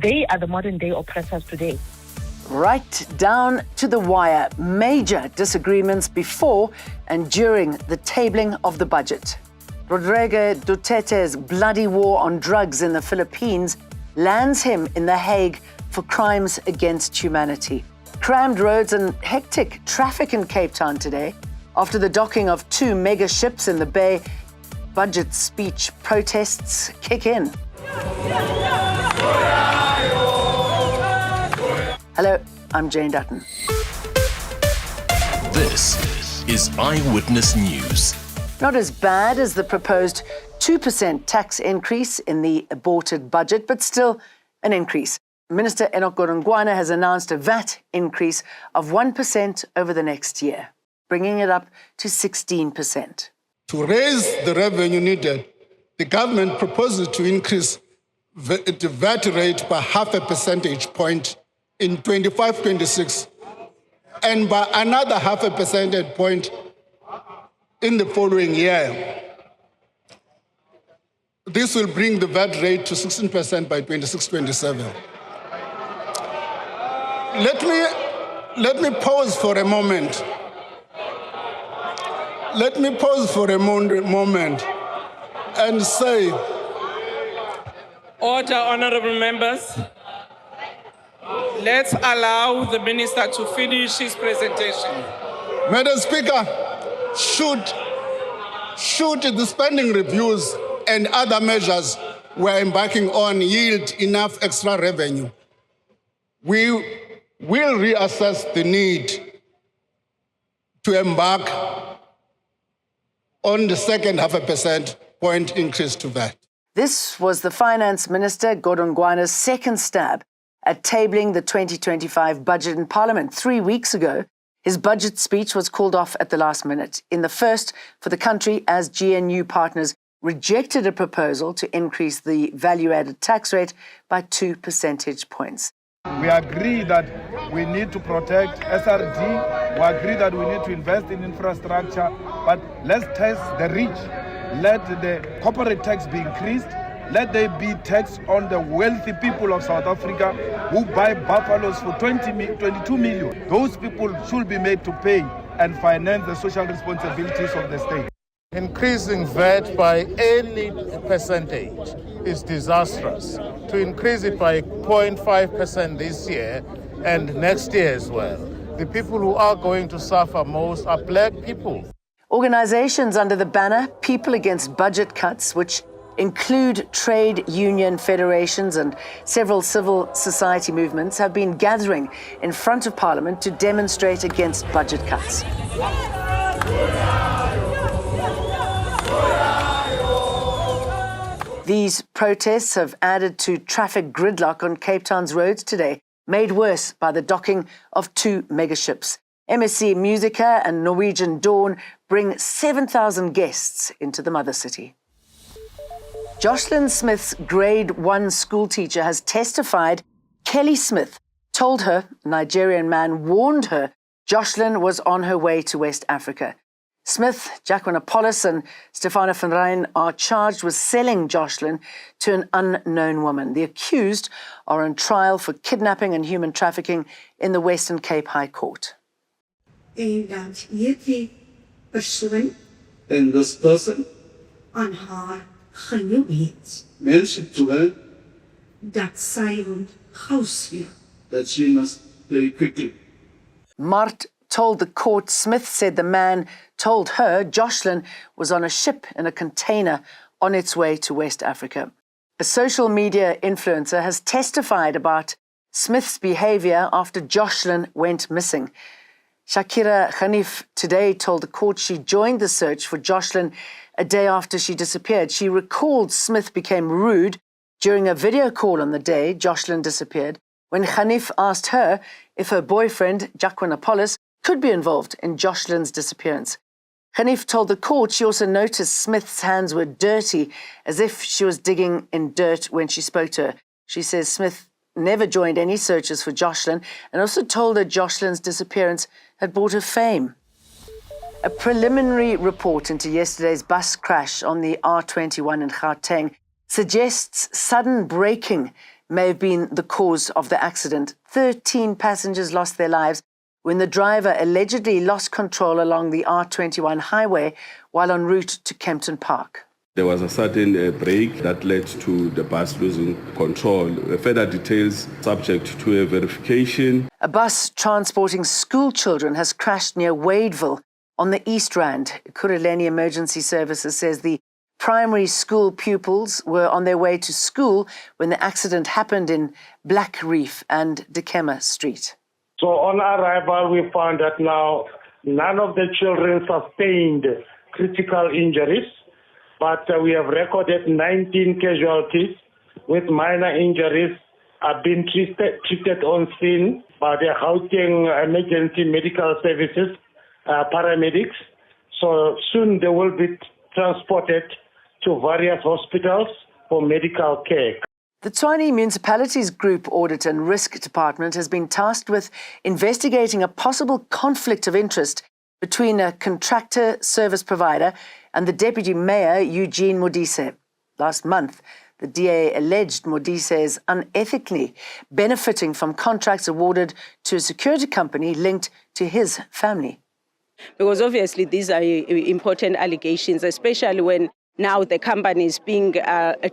They are the modern-day oppressors today. Right down to the wire. Major disagreements before and during the tabling of the budget. Rodrigo Duterte's bloody war on drugs in the Philippines lands him in The Hague for crimes against humanity. Crammed roads and hectic traffic in Cape Town today after the docking of 2 mega ships in the bay. Budget speech protests kick in. Hello, I'm Jane Dutton. This is Eyewitness News. Not as bad as the proposed 2% tax increase in the aborted budget, but still an increase. Minister Enoch Godongwana has announced a VAT increase of 1% over the next year, bringing it up to 16%. To raise the revenue needed, the government proposes to increase the VAT rate by 0.5 percentage point in 25-26, and by another 0.5 percentage point in the following year. This will bring the VAT rate to 16% by 26-27. Let me pause for a moment. Let me pause for a moment and say, order, honorable members. Let's allow the minister to finish his presentation. Madam Speaker, should the spending reviews and other measures we're embarking on yield enough extra revenue, we will reassess the need to embark on the second 0.5 percentage point increase to VAT. This was the Finance Minister Godongwana's second stab at tabling the 2025 budget in Parliament. 3 weeks ago, his budget speech was called off at the last minute, in the first for the country as GNU partners rejected a proposal to increase the value-added tax rate by 2 percentage points. We agree that we need to protect SRD, we agree that we need to invest in infrastructure, but let's test the rich. Let the corporate tax be increased. Let there be tax on the wealthy people of South Africa who buy buffaloes for 22 million. Those people should be made to pay and finance the social responsibilities of the state. Increasing VAT by any percentage is disastrous. To increase it by 0.5% this year and next year as well. The people who are going to suffer most are black people. Organizations under the banner People Against Budget Cuts, which include trade union federations and several civil society movements, have been gathering in front of Parliament to demonstrate against budget cuts. These protests have added to traffic gridlock on Cape Town's roads today, made worse by the docking of 2 megaships. MSC Musica and Norwegian Dawn bring 7,000 guests into the mother city. Jocelyn Smith's grade 1 schoolteacher has testified Kelly Smith told her a Nigerian man warned her Jocelyn was on her way to West Africa. Smith, Jacqueline Apollos and Stefana van Rijn are charged with selling Jocelyn to an unknown woman. The accused are on trial for kidnapping and human trafficking in the Western Cape High Court. En dat hierdie persoon en this person aan haar genoeg het mentioned to her dat sy moet gou sleep. that she must very quickly. Mart told the court Smith said the man told her Jocelyn was on a ship in a container on its way to West Africa. A social media influencer has testified about Smith's behavior after Jocelyn went missing. Shakira Khanif today told the court she joined the search for Jocelyn a day after she disappeared. She recalled Smith became rude during a video call on the day Jocelyn disappeared, when Khanif asked her if her boyfriend, Jacqueline Apollos, could be involved in Jocelyn's disappearance. Khanif told the court she also noticed Smith's hands were dirty, as if she was digging in dirt when she spoke to her. She says Smith never joined any searches for Jocelyn and also told her Jocelyn's disappearance had brought her fame. A preliminary report into yesterday's bus crash on the R21 in Gauteng suggests sudden braking may have been the cause of the accident. 13 passengers lost their lives when the driver allegedly lost control along the R21 highway while en route to Kempton Park. There was a sudden break that led to the bus losing control. Further details subject to a verification. A bus transporting school children has crashed near Wadeville on the East Rand. Kuruleni Emergency Services says the primary school pupils were on their way to school when the accident happened in Black Reef and Dikema Street. So on arrival, we found that now none of the children sustained critical injuries, but we have recorded 19 casualties with minor injuries have been treated on scene by the Gauteng Emergency Medical Services paramedics. So soon they will be transported to various hospitals for medical care. The Tshwane Municipalities Group Audit and Risk Department has been tasked with investigating a possible conflict of interest between a contractor service provider and the Deputy Mayor, Eugene Modise. Last month, the DA alleged Modise is unethically benefiting from contracts awarded to a security company linked to his family. Because obviously these are important allegations, especially when now the company is being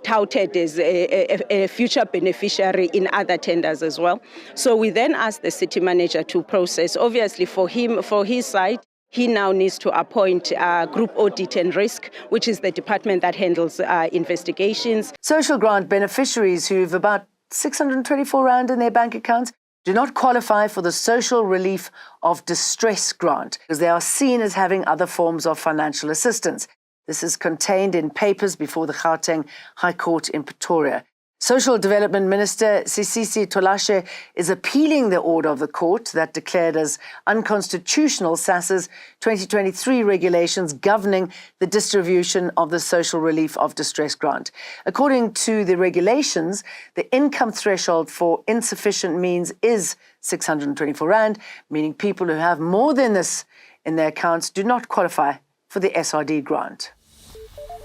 touted as a future beneficiary in other tenders as well. So we then asked the city manager to process. Obviously for his side, he now needs to appoint Group Audit and Risk, which is the department that handles investigations. Social grant beneficiaries who've about 624 Rand in their bank accounts do not qualify for the Social Relief of Distress grant because they are seen as having other forms of financial assistance. This is contained in papers before the Gauteng High Court in Pretoria. Social Development Minister Sisisi Tolashe is appealing the order of the court that declared as unconstitutional SASSA's 2023 regulations governing the distribution of the Social Relief of Distress grant. According to the regulations, the income threshold for insufficient means is 624 Rand, meaning people who have more than this in their accounts do not qualify for the SRD grant.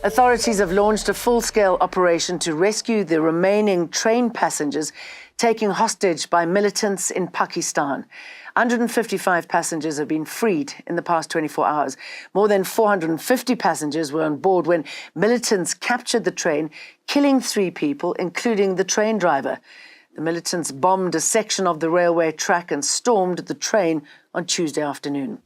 Authorities have launched a full-scale operation to rescue the remaining train passengers taken hostage by militants in Pakistan. 155 passengers have been freed in the past 24 hours. More than 450 passengers were on board when militants captured the train, killing 3 people, including the train driver. The militants bombed a section of the railway track and stormed the train on Tuesday afternoon.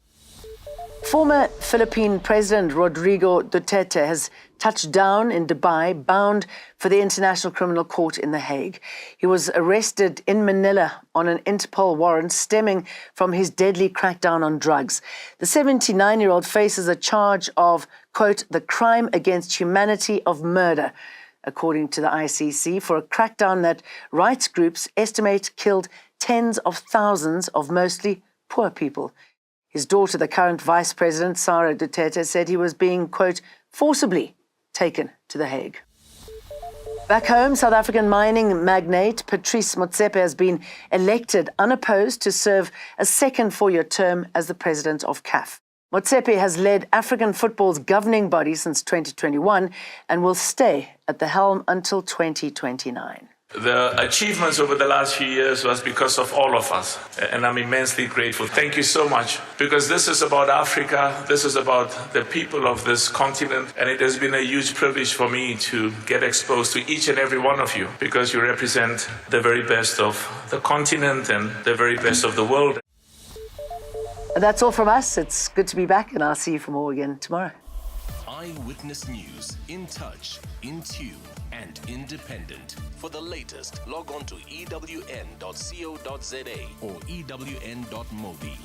Former Philippine President Rodrigo Duterte has touched down in Dubai, bound for the International Criminal Court in The Hague. He was arrested in Manila on an Interpol warrant stemming from his deadly crackdown on drugs. The 79-year-old faces a charge of, quote, the crime against humanity of murder, according to the ICC, for a crackdown that rights groups estimate killed tens of thousands of mostly poor people. His daughter, the current vice president, Sara Duterte, said he was being, quote, forcibly taken to The Hague. Back home, South African mining magnate Patrice Motsepe has been elected unopposed to serve a second 4-year term as the president of CAF. Motsepe has led African football's governing body since 2021 and will stay at the helm until 2029. The achievements over the last few years was because of all of us, and I'm immensely grateful. Thank you so much, because this is about Africa, this is about the people of this continent, and it has been a huge privilege for me to get exposed to each and every one of you, because you represent the very best of the continent and the very best of the world. And that's all from us. It's good to be back, and I'll see you for more again tomorrow. Eyewitness News, in touch, in tune, and independent. For the latest, log on to ewn.co.za or ewn.mobi.